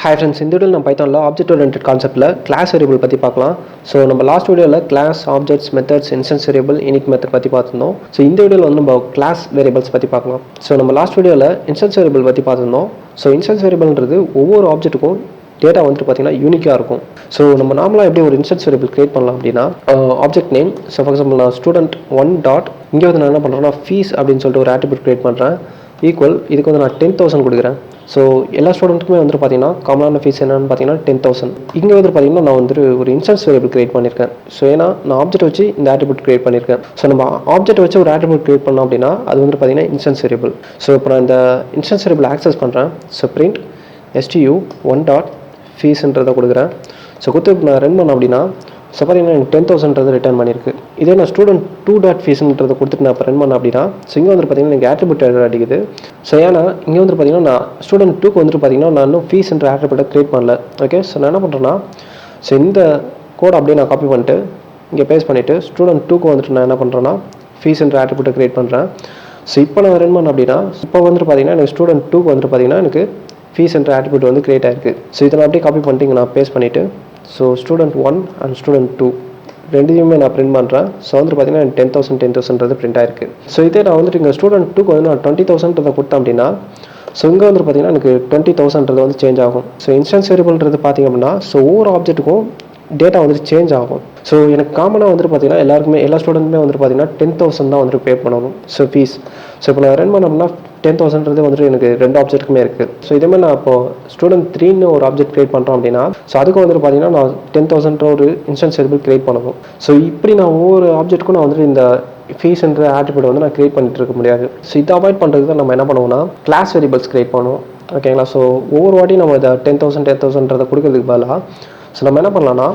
Hi friends, இந்த வீடியோவில் நம்ம பைத்தானில் ஆப்ஜெக்ட் ஓரியன்டட் கான்செப்ட்டில் கிளாஸ் வேரியபிள் பற்றி பார்க்கலாம். ஸோ நம்ம லாஸ்ட் வீடியோவில் class, objects, methods, instance variable, unique method பற்றி பார்த்துருந்தோம். ஸோ இந்த வீடியோவில் வந்து நம்ம கிளாஸ் வேரியபிள்ஸ் பற்றி பார்க்கலாம். ஸோ நம்ம லாஸ்ட் வீடியோவில் இன்ஸ்டன்ஸ் வேரியபிள் பற்றி பார்த்துருந்தோம். ஸோ இன்ஸ்டன்ஸ் வேரியபிள்ன்றது ஒவ்வொரு ஆப்ஜெக்ட்டுக்கும் டேட்டா வந்துட்டு பார்த்தீங்கன்னா யூனிக்காக இருக்கும். ஸோ நம்ம நார்மலாக எப்படி ஒரு இன்ஸ்டன்ஸ் வேரியபிள் கிரியேட் பண்ணலாம் அப்படின்னா object name. So for example நான் ஸ்டூடெண்ட் 1 டாட் இங்கே வந்து நான் என்ன பண்ணுறேன்னா ஃபீஸ் அப்படின்னு சொல்லிட்டு ஒரு ஆட்ரிபியூட் கிரியேட் பண்ணுறேன். ஈக்குவல் இதுக்கு வந்து நான் 10,000 கொடுக்குறேன். ஸோ எல்லா ஸ்டூடெண்ட்டுக்குமே வந்துட்டு பார்த்தீங்கன்னா காமனான ஃபீஸ் என்னென்னு பார்த்தீங்கன்னா 10,000. இங்கே வந்து பார்த்தீங்கன்னா நான் வந்து ஒரு இன்ஸ்டன்ஸ் வேரியபிள் கிரியேட் பண்ணியிருக்கேன். ஸோ ஏன்னா நான் ஆப்ஜெக்ட் வச்சு இந்த ஆட்ரிபியூட் கிரியேட் பண்ணியிருக்கேன். ஸோ நம்ம ஆப்ஜெக்ட் வச்சு ஒரு ஆட்ரிபியூட் கிரியேட் பண்ணோம் அப்படின்னா அது வந்து பார்த்தீங்கன்னா இன்ஸ்டன்ஸ் வேரியபிள். ஸோ இப்போ நான் இந்த இன்ஸ்டன்ஸ் வேரியபிள் ஆக்சஸ் பண்ணுறேன். ஸோ பிரிண்ட் stu 1 டாட் ஃபீஸ்ன்றதை கொடுக்குறேன். ஸோ கொடுத்து நான் ரன் பண்ணேன் அப்படின்னா ஸோ பார்த்தீங்கன்னா எனக்கு 10,000 ரிட்டர்ன் பண்ணியிருக்கு. இதே நான் ஸ்டூடெண்ட் 2 டாட் ஃபீஸ்ன்றதை கொடுத்துட்டு நான் இப்போ ரன் பண்ணேன் அப்படின்னா ஸோ இங்கே வந்து பார்த்தீங்கன்னா எனக்கு ஆட்ரிபியூட் எரர் அடிக்குது. ஸோ ஏன்னா இங்கே வந்து பார்த்தீங்கன்னா நான் ஸ்டூடெண்ட் 2க்கு வந்துட்டு பார்த்தீங்கன்னா நான் இன்னும் ஃபீஸ்ன்ற ஆட்ரிபியூட்டை கிரியேட் பண்ணல. ஓகே, ஸோ நான் என்ன பண்ணுறேன்னா ஸோ இந்த கோட் அப்படியே நான் காப்பி பண்ணிட்டு இங்கே பேஸ்ட் பண்ணிவிட்டு ஸ்டூடெண்ட் 2க்கு வந்துட்டு நான் என்ன பண்ணுறேன்னா ஃபீஸ்ன்ற ஆட்ரிபியூட்டை கிரியேட் பண்ணுறேன். ஸோ இப்போ நான் ரன் பண்ணேன் அப்படின்னா இப்போ வந்துட்டு பார்த்தீங்கன்னா எனக்கு ஸ்டூடெண்ட் 2க்கு வந்துட்டு பார்த்தீங்கன்னா எனக்கு ஃபீஸ் என்ற ஆட்ரிபியூட் வந்து கிரியேட் ஆயிருக்கு. ஸோ இதை நான் அப்படியே காப்பி பண்ணிட்டு இங்கே நான் பேஸ்ட் பண்ணிவிட்டு ஸோ ஸ்டூடெண்ட் 1 அண்ட் ஸ்டூடெண்ட் 2 ரெண்டுத்தையுமே நான் பிரிண்ட் பண்ணுறேன். ஸோ வந்து பார்த்தீங்கன்னா 10,000 பிரிண்ட் ஆயிருக்கு. ஸோ இதே நான் வந்துட்டு இங்கே ஸ்டூடெண்ட் 2க்கு வந்து நான் 20,000 கொடுத்தேன் அப்படின்னா ஸோ இங்கே வந்து பார்த்தீங்கன்னா எனக்கு 20,000 வந்து சேஞ்ச் ஆகும். ஸோ இன்ஸ்டன்ஸ் வேரியபிள்ன்றது பார்த்தீங்க அப்படின்னா ஸோ ஒவ்வொரு ஆப்ஜெக்ட்டுக்கும் டேட்டா வந்துட்டு சேஞ்ச் ஆகும். ஸோ எனக்கு காமனாக வந்துட்டு பார்த்தீங்கன்னா எல்லாருக்குமே எல்லா ஸ்டூடெண்ட்டுமே வந்துட்டு பார்த்தீங்கன்னா 10,000 தான் வந்துட்டு பே பண்ணணும். So fees. ஸோ இப்போ நான் ரன் பண்ணோம்னா 10,000 வந்துட்டு எனக்கு 2 ஆப்ஜெக்ட்டுக்குமே இருக்குது. ஸோ இதேமாதிரி நான் இப்போ ஸ்டூடெண்ட் 3ன்னு ஒரு ஆப்ஜெக்ட் கிரியேட் பண்ணுறோம் அப்படின்னா ஸோ அதுக்கு வந்துட்டு பார்த்தீங்கன்னா நான் 10,000 ஒரு இன்ஸ்டன்ஸ் வேரியபிள் கிரியேட் பண்ணணும். ஸோ இப்படி நான் ஒவ்வொரு ஆப்ஜெக்ட்டுக்கும் நான் வந்துட்டு இந்த ஃபீஸ்ன்ற ஆட்ரிபியூட் வந்து நான் கிரியேட் பண்ணிட்டு இருக்க முடியாது. ஸோ இதை அவாய்ட் பண்ணுறதுக்கு நம்ம என்ன பண்ணுவோம்னா கிளாஸ் வேரியபிள்ஸ் கிரியேட் பண்ணுவோம். ஓகேங்களா? ஸோ ஒவ்வொரு வாட்டியும் நம்ம இதை 10,000 கொடுக்கறதுக்கு பதிலாக ஸோ நம்ம என்ன பண்ணலாம்னா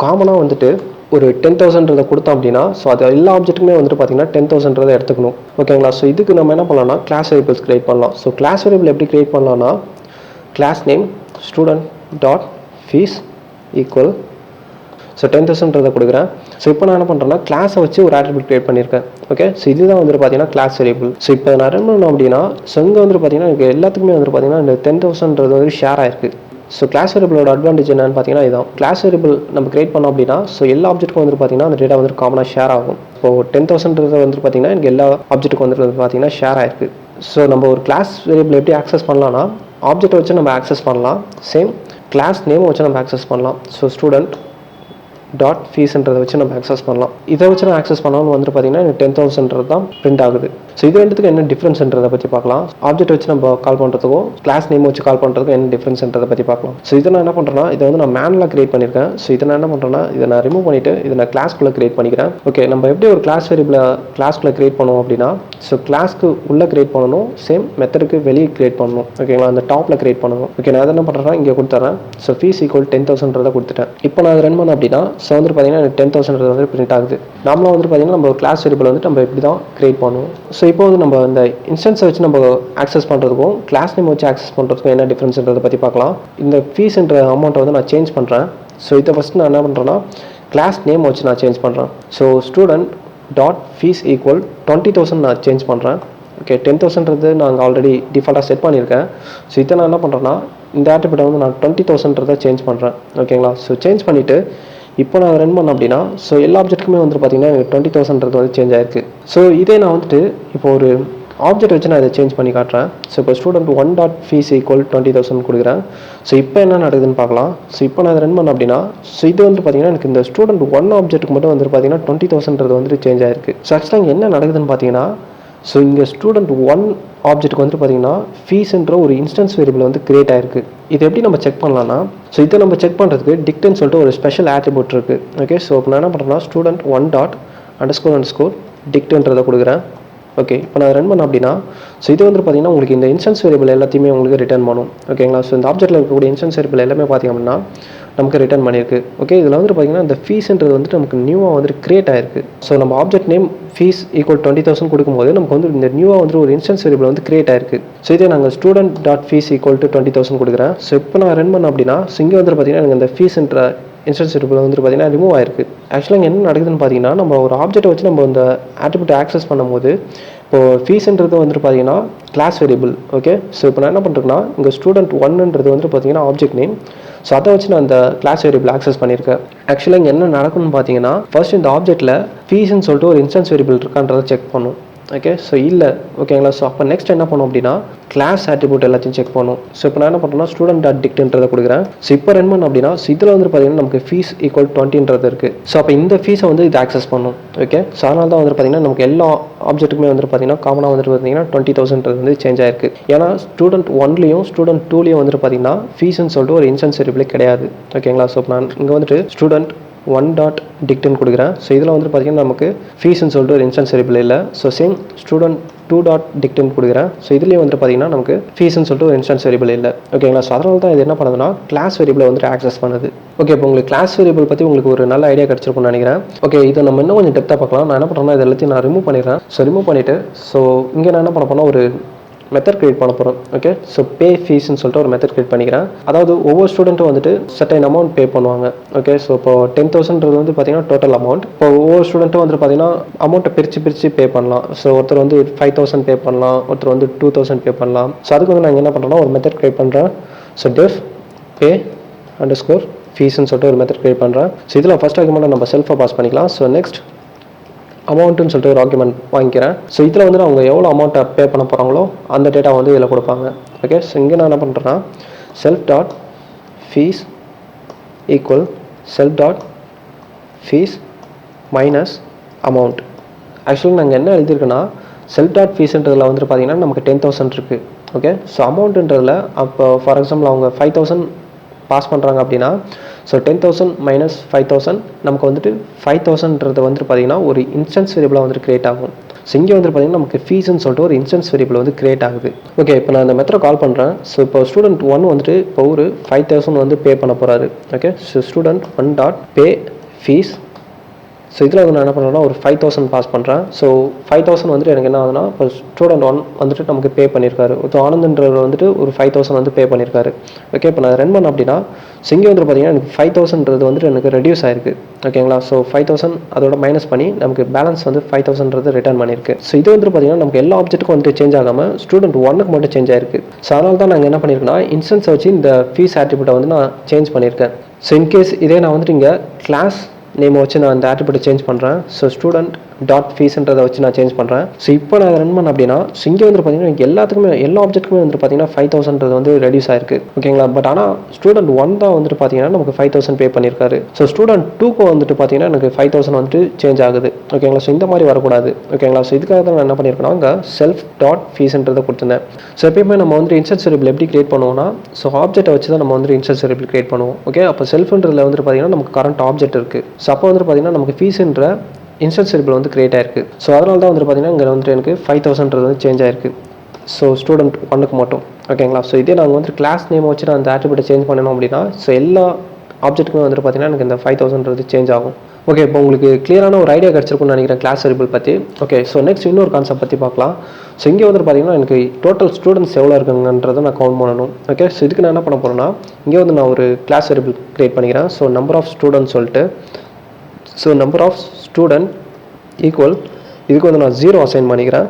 காமனாக வந்துட்டு ஒரு 10,000 கொடுத்தோம் அப்படின்னா ஸோ அது எல்லா ஆப்ஜெக்ட்டுமே வந்துட்டு பார்த்தீங்கன்னா 10,000 எடுத்துக்கணும். ஓகேங்களா? ஸோ இதுக்கு நம்ம என்ன பண்ணலாம்னா கிளாஸ் வேரியபிள்ஸ் கிரியேட் பண்ணலாம். ஸோ கிளாஸ் வேரியபிள் எப்படி கிரியேட் பண்ணலாம்னா class name student dot fees equal so 10,000 கொடுக்குறேன். ஸோ இப்போ நான் என்ன பண்ணுறேன்னா கிளாஸை வச்சு ஒரு ஆட்ரிபியூட் கிரியேட் பண்ணியிருக்கேன். ஓகே, ஸோ இதுதான் வந்துட்டு பார்த்தீங்கன்னா கிளாஸ் வேரியபிள். ஸோ இப்போ நான் ரன் பண்ணணும் அப்படின்னா ஸோ இங்கே வந்துட்டு பார்த்தீங்கன்னா எனக்கு எல்லாத்துக்குமே வந்துட்டு பார்த்தீங்கன்னா இந்த 10,000 வந்து ஷேர் ஆயிருக்கு. ஸோ கிளாஸ் வேரியபிளோட அட்வான்டேஜ் என்னன்னு பார்த்தீங்கன்னா இதான். கிளாஸ் வேரியபிள் நம்ம கிரியேட் பண்ணோம் அப்படின்னா ஸோ எல்லா ஆப்ஜெக்ட்டுக்கும் வந்துட்டு பார்த்தீங்கன்னா அந்த டேட்டா வந்து காமனாக ஷேர் ஆகும். இப்போ 10,000 வந்துட்டு பார்த்தீங்கன்னா எனக்கு எல்லா ஆப்ஜெக்ட்டுக்கும் வந்துட்டு பார்த்தீங்கன்னா ஷேர் ஆயிருக்கு. ஸோ நம்ம ஒரு கிளாஸ் வேரியபிள் எப்படி ஆக்சஸ் பண்ணலாம்னா ஆப்ஜெக்ட் வச்சு நம்ம ஆக்சஸ் பண்ணலாம். சேம் கிளாஸ் நேமை வச்சு நம்ம ஆக்சஸ் பண்ணலாம். ஸோ ஸ்டூடெண்ட் டாட் ஃபீஸ்ன்றதை வச்சு நம்ம ஆக்சஸ் பண்ணலாம். இதை வச்சு நான் ஆக்சஸ் பண்ணாலும் வந்துட்டு பார்த்தீங்கன்னா எனக்கு 10,000 தான் பிரிண்ட் ஆகுது. ஸோ இது ரெண்டுத்துக்கு என்ன டிஃப்ரென்ஸ்ன்றதை பற்றி பார்க்கலாம். ஆப்ஜெக்ட் வச்சு நம்ம கால் பண்ணுறதுக்கும் கிளாஸ் நேம் வச்சு கால் பண்ணுறதுக்கும் என்ன டிஃப்ரென்ஸ்ன்றதை பற்றி பார்க்கலாம். ஸோ இதை நான் என்ன பண்ணுறேன்னா இதை வந்து நான் மேனுவலாக கிரியேட் பண்ணியிருக்கேன். ஸோ இதை நான் என்ன பண்ணுறேன்னா இதை நான் ரிமூவ் பண்ணிவிட்டு இதை நான் கிளாஸ்க்குள்ளே கிரியேட் பண்ணிக்கிறேன். ஓகே, நம்ம எப்படி ஒரு கிளாஸ் வேரியபிளை கிளாஸ்க்குள்ளே கிரியேட் பண்ணுவோம் அப்படின்னா ஸோ கிளாஸ்க்கு உள்ளே கிரியேட் பண்ணணும், சேம் மெத்தடுக்கு வெளியே கிரியேட் பண்ணணும். ஓகேங்களா? அந்த டாப்பில் கிரியேட் பண்ணணும். ஓகே, நான் அதை என்ன பண்ணுறேன்னா இங்கே கொடுத்துட்றேன். ஸோ ஃபீஸ் ஈக்குவல் 10,000 கொடுத்துட்டேன். இப்போ நான் அதை ரன் பண்ணேன் அப்படின்னா ஸோ வந்துட்டு பார்த்தீங்கன்னா எனக்கு 10,000 வந்து பிரிண்ட் ஆகுது. நார்மலாக வந்துட்டு பார்த்தீங்கன்னா நம்ம ஒரு கிளாஸ் வேரியபிள் வந்துட்டு நம்ம இப்படி தான் கிரியேட் பண்ணுவோம். ஸோ இப்போ வந்து நம்ம இந்த இன்ஸ்டன்ஸை வச்சு நம்ம ஆக்சஸ் பண்ணுறதுக்கும் கிளாஸ் நேம் வச்சு ஆக்சஸ் பண்ணுறதுக்கும் என்ன டிஃப்ரென்ஸ்ன்றதை பற்றி பார்க்கலாம். இந்த ஃபீஸ்ன்ற அமௌண்ட்டை வந்து நான் சேஞ்ச் பண்ணுறேன். ஸோ இதை ஃபஸ்ட்டு நான் என்ன பண்ணுறேன்னா கிளாஸ் நேம் வச்சு நான் சேஞ்ச் பண்ணுறேன். So student dot fees equal 20,000 நான் சேஞ்ச் பண்ணுறேன். ஓகே, 10,000 நான் ஆல்ரெடி டிஃபால்ட்டாக செட் பண்ணியிருக்கேன். ஸோ இதை நான் என்ன பண்ணுறேன்னா இந்த ஆட்ரிபியூட்டை வந்து நான் 20,000 சேஞ்ச் பண்ணுறேன். ஓகேங்களா? ஸோ சேஞ்ச் பண்ணிவிட்டு இப்போ நான் ரன் பண்ணேன் அப்படின்னா ஸோ எல்லா ஆப்ஜெக்ட்டுக்குமே வந்துட்டு பார்த்தீங்கன்னா எனக்கு 20,000 வந்து சேஞ்ச் ஆயிருக்கு. ஸோ இதே நான் வந்துட்டு இப்போ ஒரு ஆப்ஜெக்ட் வச்சு நான் இதை சேஞ்ச் பண்ணி காட்டுறேன். ஸோ இப்போ ஸ்டூடெண்ட் 1 டாட் ஃபீஸ் ஈக்குவல் 20,000 கொடுக்குறேன். ஸோ இப்போ என்ன நடக்குதுன்னு பார்க்கலாம். ஸோ இப்போ நான் ரன் பண்ணேன் அப்படின்னா ஸோ இது வந்து பார்த்தீங்கன்னா எனக்கு இந்த ஸ்டூடெண்ட் 1 ஆப்ஜெக்ட்டுக்கு மட்டும் வந்துட்டு பார்த்தீங்கன்னா 20,000 வந்துட்டு சேஞ்ச் ஆயிருக்கு. ஸோ ஆக்சுவலாக இங்கே என்ன நடக்குதுன்னு பார்த்தீங்கன்னா ஸோ இங்கே ஸ்டூடெண்ட் 1 ஆப்ஜெக்ட்டுக்கு வந்துட்டு பார்த்தீங்கன்னா ஃபீஸ்ன்ற ஒரு இன்ஸ்டன்ஸ் வேரியபிள் வந்து கிரியேட் ஆயிருக்கு. இது எப்படி நம்ம செக் பண்ணலாம்னா ஸோ இதை நம்ம செக் பண்ணுறதுக்கு டிக்ட்னு சொல்லிட்டு ஒரு ஸ்பெஷல் ஆட்ரிபியூட் இருக்குது. ஓகே, ஸோ இப்போ நான் என்ன பண்ணுறேன்னா ஸ்டூடெண்ட் 1 டாட் அண்டர்ஸ்கோர் டிக்ட்ன்றதை கொடுக்குறேன். ஓகே, இப்போ நான் ரன் பண்ணேன் அப்படின்னா ஸோ இது வந்து பார்த்தீங்கன்னா உங்களுக்கு இந்த இன்ஸ்டன்ஸ் வேரியபிள் எல்லாத்தையுமே உங்களுக்கு ரிட்டர்ன் பண்ணும். ஓகேங்களா? ஸோ இந்த ஆப்ஜெக்ட்டில் இருக்கக்கூடிய இன்ஸ்டன்ஸ் வேரியபிள் எல்லாமே பார்த்திங்க அப்படின்னா நமக்கு ரிட்டர்ன் பண்ணியிருக்கு. ஓகே, இதில் வந்துட்டு பார்த்தீங்கன்னா இந்த ஃபீஸ்ன்றது வந்துட்டு நமக்கு நியூவாக வந்துட்டு கிரியேட் ஆயிருக்கு. ஸோ நம்ம ஆப்ஜெக்ட் நேம் ஃபீஸ் ஈக்குவல் 20,000 கொடுக்கும்போது நமக்கு வந்து இந்த நியூவாக வந்துட்டு ஒரு இன்ஸ்டன்ஸ் வேரியபிள் வந்து கிரியேட் ஆயிருக்கு. ஸோ இதே நாங்கள் ஸ்டூடெண்ட் டாட் ஃபீஸ் ஈக்குவல் 20,000 கொடுக்குறேன். ஸோ இப்போ நான் ரன் பண்ணேன் அப்படின்னா ஸோ இங்கே வந்துட்டு பார்த்தீங்கன்னா எனக்கு இந்த ஃபீஸ்ன்ற இன்ஸ்டன்ஸ் வேரியபிள் வந்து பார்த்தீங்கன்னா ரிமூவ் ஆயிருக்கு. ஆக்சுவலாக இங்கே என்ன நடக்குதுன்னு பார்த்தீங்கன்னா, நம்ம ஒரு ஆப்ஜெக்ட்டை வச்சு நம்ம இந்த ஆட்ரிபியூட்டை ஆக்சஸ் பண்ணும்போது, இப்போது ஃபீஸ்ன்றது வந்துட்டு பார்த்தீங்கன்னா கிளாஸ் வேரியபிள். ஓகே, ஸோ இப்போ நான் என்ன பண்ணுறேன்னா, இங்கே ஸ்டூடெண்ட் 1ன்றது வந்துட்டு பார்த்தீங்கன்னா ஆப்ஜெக்ட் நேம். ஸோ அதை வச்சு நான் அந்த கிளாஸ் வேரியபிள் ஆக்சஸ் பண்ணியிருக்கேன். ஆக்சுவலாக இங்கே என்ன நடக்கும்னு பார்த்தீங்கன்னா, ஃபர்ஸ்ட் இந்த ஆப்ஜெக்ட்டில் ஃபீஸ்ன்னு சொல்லிட்டு ஒரு இன்ஸ்டன்ஸ் வேரியபிள் இருக்கான்றதை செக் பண்ணும். ஓகே, ஸோ இல்லை ஓகேங்களா. ஸோ அப்போ நெக்ஸ்ட் என்ன பண்ணும் அப்படின்னா, கிளாஸ் ஆட்ரிபியூட் எல்லாத்தையும் செக் பண்ணும். ஸோ இப்போ நான் என்ன பண்ணுறேன்னா, ஸ்டூடெண்ட் டாட் டிக்ட்ன்றதை கொடுக்குறேன். ஸோ இப்போ ரன் பண்ண அப்படின்னா, ஸோ இதில் வந்து பார்த்தீங்கன்னா நமக்கு ஃபீஸ் ஈக்குவல் 20ன்றது இருக்குது. ஸோ அப்போ இந்த ஃபீஸை வந்து இது ஆக்சஸ் பண்ணும். ஓகே, ஸோ அதனால தான் வந்து பார்த்தீங்கன்னா நமக்கு எல்லா ஆப்ஜெக்ட்டுக்குமே வந்து பார்த்தீங்கன்னா காமனாக வந்துட்டு பார்த்தீங்கன்னா 20,000 வந்து சேஞ்ச் ஆயிருக்கு. ஏன்னா ஸ்டூடெண்ட் 1லையும் ஸ்டூடெண்ட் 2லையும் வந்துட்டு பார்த்தீங்கன்னா ஃபீஸ்ன்னு சொல்லிட்டு ஒரு இன்ஸ்டன்ஸ் வேரியபிளே கிடையாது. ஓகேங்களா. ஸோ நான் இங்கே வந்துட்டு ஸ்டூடெண்ட் 1 டாட் டிக்ட்னு கொடுக்குறேன். ஸோ இதில் வந்து பார்த்தீங்கன்னா நமக்கு ஃபீஸ்ன்னு சொல்லிட்டு ஒரு இன்ஸ்டன்ஸ் வேரியபிள் இல்லை. ஸோ சேம் ஸ்டூடெண்ட் 2 டாட் டிக்ட்னு கொடுக்குறேன். ஸோ இதுலேயும் வந்து பார்த்தீங்கன்னா நமக்கு ஃபீஸ்ன்னு சொல்லிட்டு ஒரு இன்ஸ்டன்ஸ் வேரியபிள் இல்லை. ஓகேங்களா. ஸோ அதனால தான் இது என்ன பண்ணுதுன்னா கிளாஸ் வேரியபிளை வந்துட்டு ஆக்சஸ் பண்ணுது. ஓகே, இப்போ உங்களுக்கு கிளாஸ் வேரியபிள் பற்றி உங்களுக்கு ஒரு நல்ல ஐடியா கிடச்சிருக்கும்னு நினைக்கிறேன். ஓகே, இதை நம்ம இன்னும் கொஞ்சம் டெப்த்தாக பார்க்கலாம். நான் என்ன பண்ணுறேன்னா, இது எல்லாத்தையும் நான் ரிமூவ் பண்ணிடுறேன். ஸோ ரிமூவ் பண்ணிவிட்டு ஸோ இங்கே நான் என்ன பண்ண போனால் ஒரு மெத்தட் கிரியேட் பண்ண போகிறோம். ஓகே, ஸோ பே ஃபீஸ்ன்னு சொல்லிட்டு ஒரு மெத்தட் கிரியேட் பண்ணிக்கிறேன். அதாவது ஒவ்வொரு ஸ்டூடெண்ட்டும் வந்துட்டு சர்டைன் அமௌண்ட் பே பண்ணுவாங்க. ஓகே, ஸோ இப்போ 10,000ன்றது வந்து பார்த்தீங்கன்னா டோட்டல் அமௌண்ட். இப்போ ஒவ்வொரு ஸ்டூடெண்ட்டும் வந்து பார்த்தீங்கன்னா அமௌண்ட்டை பிரித்து பே பண்ணலாம். ஸோ ஒருத்தர் வந்து 5,000 பே பண்ணலாம், ஒருத்தர் வந்து 2,000 பே பண்ணலாம். ஸோ அதுக்கு வந்து நான் என்ன பண்ணுறேன்னா ஒரு மெத்தட் கிரியேட் பண்ணுறேன். ஸோ டெஃப் பே அண்டர்ஸ்கோர் ஃபீஸ்ன்னு சொல்லிட்டு ஒரு மெத்தட் கிரியேட் பண்ணுறேன். ஸோ இதில் ஃபஸ்ட் ஆர்குமெண்ட்டை நம்ம செல்ஃபாக பாஸ் பண்ணிக்கலாம். ஸோ நெக்ஸ்ட் அமௌண்ட்டுன்னு சொல்லிட்டு ஒரு ஆர்குமெண்ட் வாங்கிக்கிறேன். ஸோ இதில் வந்து அவங்க எவ்வளோ அமௌண்ட்டை பே பண்ண போகிறாங்களோ அந்த டேட்டா வந்து இதில் கொடுப்பாங்க. ஓகே, ஸோ இங்கே நான் என்ன பண்ணுறேன்னா self dot fees equal self dot fees minus amount. Actually நாங்கள் என்ன எழுதியிருக்கேன்னா செல்ஃப் டாட் ஃபீஸ்ன்றதில் வந்துட்டு பார்த்தீங்கன்னா நமக்கு 10,000 இருக்குது. ஓகே, ஸோ அமௌண்ட்டுன்றதில் அப்போ ஃபார் எக்ஸாம்பிள் அவங்க 5,000 பாஸ் பண்ணுறாங்க அப்படின்னா, ஸோ 10,000 மைனஸ் 5,000 நமக்கு வந்துட்டு 5,000ன்றது வந்துட்டு பார்த்தீங்கன்னா ஒரு இன்ஸ்டன்ஸ் வேரியபிளாக வந்துட்டு கிரியேட் ஆகும். ஸோ இங்கே வந்துட்டு பார்த்தீங்கன்னா நமக்கு ஃபீஸ்ன்னு சொல்லிட்டு ஒரு இன்ஸ்டன்ஸ் வேரியபிள் வந்து கிரியேட் ஆகுது. ஓகே, இப்போ நான் இந்த மெத்தடை கால் பண்ணுறேன். ஸோ இப்போ ஸ்டூடெண்ட் 1 வந்துட்டு இப்போ ஒரு 5,000 வந்து பே பண்ண போகிறாரு. ஓகே, ஸோ ஸ்டூடெண்ட் 1 டாட் பே ஃபீஸ். ஸோ இதில் வந்து நான் என்ன பண்ணுறேன்னா ஒரு 5,000 பாஸ் பண்ணுறேன். ஸோ 5,000 வந்துட்டு எனக்கு என்ன ஆகுதுன்னா இப்போ ஸ்டூடெண்ட் 1 வந்துட்டு நமக்கு பே பண்ணியிருக்காரு. ஸோ ஆனந்த்ன்றவர் வந்துட்டு ஒரு 5,000 வந்து பே பண்ணியிருக்காரு. ஓகே, இப்போ நான் ரன் பண்ண அப்படின்னா ஸோ இங்கே வந்து பார்த்தீங்கன்னா எனக்கு 5,000ன்றது வந்துட்டு எனக்கு ரெடியூஸ் ஆயிருக்கு. ஓகேங்களா. ஸோ 5,000 அதோட மைனஸ் பண்ணி நமக்கு பேலன்ஸ் வந்து 5,000ன்றது ரிட்டர்ன் பண்ணியிருக்கு. ஸோ இது வந்துட்டு பார்த்தீங்கன்னா நமக்கு எல்லா ஆப்ஜெக்ட்டுக்கும் வந்துட்டு சேஞ்ச் ஆகாமல் ஸ்டூடெண்ட் 1க்கு மட்டும் சேஞ்ச் ஆயிருக்கு. ஸோ அதனால தான் நாங்கள் என்ன பண்ணியிருக்கோன்னா இன்ஸ்டன்ஸை வச்சு இந்த ஃபீஸ் ஆட்ரிபியூட்டை வந்து நான் சேஞ்ச் பண்ணியிருக்கேன். ஸோ இன்கேஸ் இதே நான் வந்துட்டு இங்கே கிளாஸ் நேமை வச்சு நான் அந்த ஆட்ரிபியூட்டை சேஞ்ச் பண்ணுறேன். ஸோ ஸ்டூடெண்ட் டாட் ஃபீஸ்ன்றதை வச்சு நான் சேஞ்ச் பண்ணுறேன். ஸோ இப்போ நான் ரன் பண்ண அப்படின்னா ஸோ இங்கே வந்து பார்த்தீங்கன்னா எல்லாத்துக்குமே எல்லா ஆப்ஜெக்ட்டுக்குமே வந்து பார்த்தீங்கன்னா 5,000ன்றது வந்து ரெடியூஸ் ஆயிருக்கு. ஓகேங்களா. பட் ஆனால் ஸ்டூடெண்ட் 1 தான் வந்துட்டு பார்த்தீங்கன்னா நமக்கு 5,000 பே பண்ணியிருக்காரு. ஸோ ஸ்டூடெண்ட் 2க்கு வந்துட்டு பார்த்தீங்கன்னா எனக்கு 5,000 வந்துட்டு சேஞ்ச் ஆகுது. ஓகேங்களா. ஸோ இந்த மாதிரி வரக்கூடாது. ஓகேங்களா. ஸோ இதுக்காக தான் நான் என்ன பண்ணியிருக்கேன்னா அங்கே செல்ஃப் டாட் ஃபீஸ்ன்றதை கொடுத்துருந்தேன். ஸோ எப்பயுமே நம்ம வந்து இன்ஸ்டன்ஸ் வேரியபிள் எப்படி கிரியேட் பண்ணுவோம்னா ஸோ ஆப்ஜெக்ட்டை வச்சு தான் நம்ம வந்து இன்ஸ்டன்ஸ் வேரியபிள் கிரியேட் பண்ணுவோம். ஓகே, அப்போ செல்ஃப்ன்றதுல வந்துட்டு பார்த்தீங்கன்னா நமக்கு கரண்ட் ஆப்ஜெக்ட் இருக்குது. ஸோ அப்போ வந்துட்டு பார்த்தீங்கன்னா நமக்கு ஃபீஸ்ன்ற இன்ஸ்டன்ஸ் வேரியபிள் வந்து கிரியேட் ஆயிருக்கு. ஸோ அதனால தான் வந்துட்டு பார்த்தீங்கன்னா இங்கே வந்துட்டு எனக்கு 5,000ன்றது வந்து சேஞ்ச் ஆயிருக்கு. ஸோ ஸ்டூடெண்ட் 1க்கு மட்டும். ஓகேங்களா. ஸோ இதே நாங்கள் வந்துட்டு கிளாஸ் நேம் வச்சு நான் அந்த ஆட்ரிபியூட்டை சேஞ்ச் பண்ணணும் அப்படின்னா ஸோ எல்லா ஆப்ஜெக்ட்டுக்குமே வந்துட்டு பார்த்தீங்கன்னா எனக்கு இந்த 5,000ன்றது சேஞ்ச் ஆகும். ஓகே, இப்போ உங்களுக்கு கிளியரான ஒரு ஐடியா கிடச்சிருக்குன்னு நினைக்கிறேன் கிளாஸ் வேரியபிள் பற்றி. ஓகே, ஸோ நெக்ஸ்ட் இன்னொரு கான்செப்ட் பற்றி பார்க்கலாம். ஸோ இங்கே வந்துட்டு பார்த்தீங்கன்னா எனக்கு டோட்டல் ஸ்டூடெண்ட்ஸ் எவ்வளோ இருக்குங்கன்றதை நான் கவுண்ட் பண்ணணும். ஓகே, ஸோ இதுக்கு நான் என்ன பண்ண போகிறேன்னா இங்கே வந்து நான் ஒரு கிளாஸ் வேரியபிள் கிரியேட் பண்ணிக்கிறேன். ஸோ நம்பர் ஆஃப் ஸ்டூடெண்ட்ஸ் சொல்லிட்டு so number of student equal இதுக்கு வந்து நான் 0 அசைன் பண்ணிக்கிறேன்.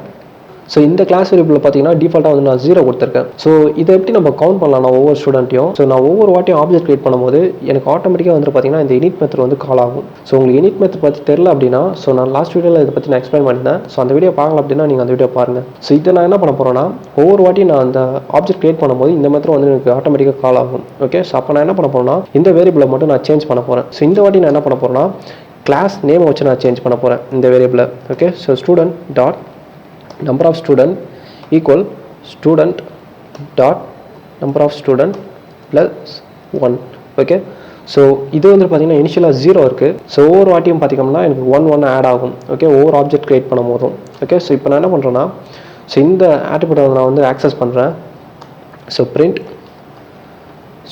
ஸோ இந்த கிளாஸ் வேரியபிள் பார்த்தீங்கன்னா டிஃபால்ட்டாக வந்து நான் 0 கொடுத்துருக்கேன். ஸோ இதை எப்படி நம்ம கவுண்ட் பண்ணலாம் நான் ஒவ்வொரு ஸ்டூடெண்ட்டையும். ஸோ நான் ஒவ்வொரு வாட்டியும் ஆப்ஜெக்ட் கிரியேட் பண்ணும்போது எனக்கு ஆட்டோமேட்டிக்காக வந்து பார்த்தீங்கன்னா இந்த இனிட் மெத்தட் வந்து கால் ஆகும். ஸோ உங்களுக்கு இனிட் மெத்தட் பற்றி தெரியல அப்படின்னா ஸோ நான் லாஸ்ட் வீடியோவில் இதை பற்றி நான் எக்ஸ்பிளைன் பண்ணியிருந்தேன். ஸோ அந்த வீடியோ பார்க்கல அப்படின்னா நீங்கள் அந்த வீடியோ பாருங்கள். ஸோ இதை நான் என்ன பண்ண போகிறேன்னா ஒவ்வொரு வாட்டியும் நான் அந்த ஆப்ஜெக்ட் கிரியேட் பண்ணும்போது இந்த மெத்தட் வந்து எனக்கு ஆட்டோமேட்டிக்காக கால் ஆகும். ஓகே, ஸோ அப்போ நான் என்ன பண்ண போகிறேன்னா இந்த வேரியபிளை மட்டும் நான் சேஞ்ச் பண்ண போகிறேன். ஸோ இந்த வாட்டி நான் என்ன பண்ண போகிறேன்னா கிளாஸ் நேமை வச்சு நான் சேஞ்ச் பண்ண போகிறேன் இந்த வேரியபிளை. Okay, so student dot number of student equal student dot number of student plus 1. Okay, so இது வந்து பார்த்தீங்கன்னா இனிஷியலாக 0 இருக்குது. ஸோ ஒவ்வொரு வாட்டியும் பார்த்திங்கன்னா எனக்கு 1 ஆட் ஆகும். ஓகே, ஒவ்வொரு ஆப்ஜெக்ட் கிரியேட் பண்ணும் போதும். ஓகே, ஸோ இப்போ நான் என்ன பண்ணுறேன்னா ஸோ இந்த ஆட்ரிபியூட்டை நான் வந்து ஆக்சஸ் பண்ணுறேன். So print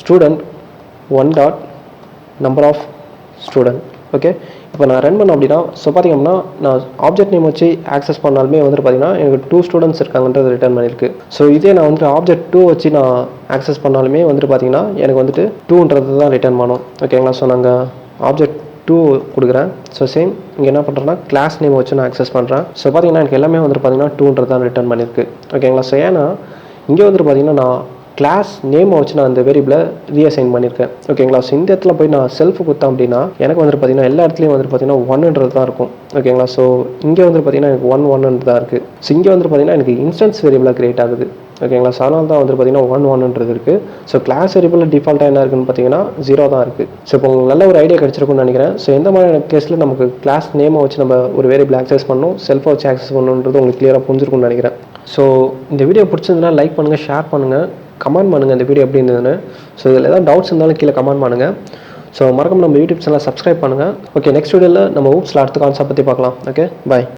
student 1 dot number of student. Okay, இப்போ நான் ரன் பண்ண அப்படின்னா ஸோ பார்த்திங்கன்னா நான் ஆப்ஜெக்ட் நேம் வச்சு ஆக்சஸ் பண்ணாலுமே வந்துட்டு பார்த்தீங்கன்னா எனக்கு 2 ஸ்டூடெண்ட்ஸ் இருக்காங்கன்றது ரிட்டர்ன் பண்ணியிருக்கு. ஸோ இதே நான் வந்துட்டு ஆப்ஜெக்ட் 2 வச்சு நான் ஆக்சஸ் பண்ணாலுமே வந்துட்டு பார்த்தீங்கன்னா எனக்கு வந்துட்டு 2ன்றது தான் ரிட்டர்ன் பண்ணும். ஓகேங்களா. ஸோ நாங்கள் ஆப்ஜெக்ட் 2 கொடுக்குறேன். ஸோ சேம் இங்கே என்ன பண்ணுறேன்னா கிளாஸ் நேம் வச்சு நான் அக்சஸ் பண்ணுறேன். ஸோ பார்த்தீங்கன்னா எனக்கு எல்லாமே வந்துட்டு பார்த்தீங்கன்னா 2 தான் ரிட்டர்ன் பண்ணியிருக்கு. ஓகேங்களா? ஸோ ஏன்னா இங்கே வந்துட்டு பார்த்தீங்கன்னா நான் கிளாஸ் நேமை வச்சு நான் அந்த வேரியபிளை ரீஅசைன் பண்ணியிருக்கேன். ஓகேங்களா? ஸோ இந்த இடத்துல போய் நான் செல்ஃப் கொடுத்தேன் அப்படின்னா எனக்கு வந்துட்டு பார்த்தீங்கன்னா எல்லா இடத்துலையும் வந்துட்டு பார்த்தீங்கன்னா 1 தான் இருக்கும். ஓகேங்களா? ஸோ இங்கே வந்துட்டு பார்த்தீங்கன்னா எனக்கு 1 தான் இருக்குது. ஸோ இங்கே வந்துட்டு பார்த்தீங்கன்னா எனக்கு இன்ஸ்டன்ஸ் வேரியபிளாக கிரியேட் ஆகுது. ஓகேங்களா? ஸோ அதனால தான் வந்துட்டு பார்த்தீங்கன்னா 1 இருக்குது. ஸோ கிளாஸ் வேரியபிள் டிஃபால்ட்டாக என்ன இருக்குன்னு பார்த்தீங்கன்னா 0 தான் இருக்குது. ஸோ இப்போ உங்களுக்கு நல்ல ஒரு ஐடியா கிடச்சிருக்குன்னு நினைக்கிறேன். ஸோ எந்த மாதிரியான கேஸில் நமக்கு கிளாஸ் நேமை வச்சு நம்ம ஒரு வேரியபிள் ஆக்சஸ் பண்ணணும், செல்ஃபை வச்சு ஆக்சஸ் பண்ணணுன்றது உங்களுக்கு கிளியராக புரிஞ்சிருக்கும்னு நினைக்கிறேன். ஸோ இந்த வீடியோ பிடிச்சிருந்ததுன்னா லைக் பண்ணுங்கள், ஷேர் பண்ணுங்கள், கமெண்ட் பண்ணுங்கள் இந்த வீடியோ எப்படி இருந்ததுன்னு. ஸோ இதில் ஏதாவது டவுட்ஸ் இருந்தாலும் கீழே கமெண்ட் பண்ணுங்கள். ஸோ மறக்காம நம்ம யூடியூப் சேனலை சப்ஸ்கிரைப் பண்ணுங்கள். ஓகே, நெக்ஸ்ட் வீடியோவில் நம்ம ஊப்ஸில் அடுத்த கான்செப்ட் பற்றி பார்க்கலாம். ஓகே, பாய்.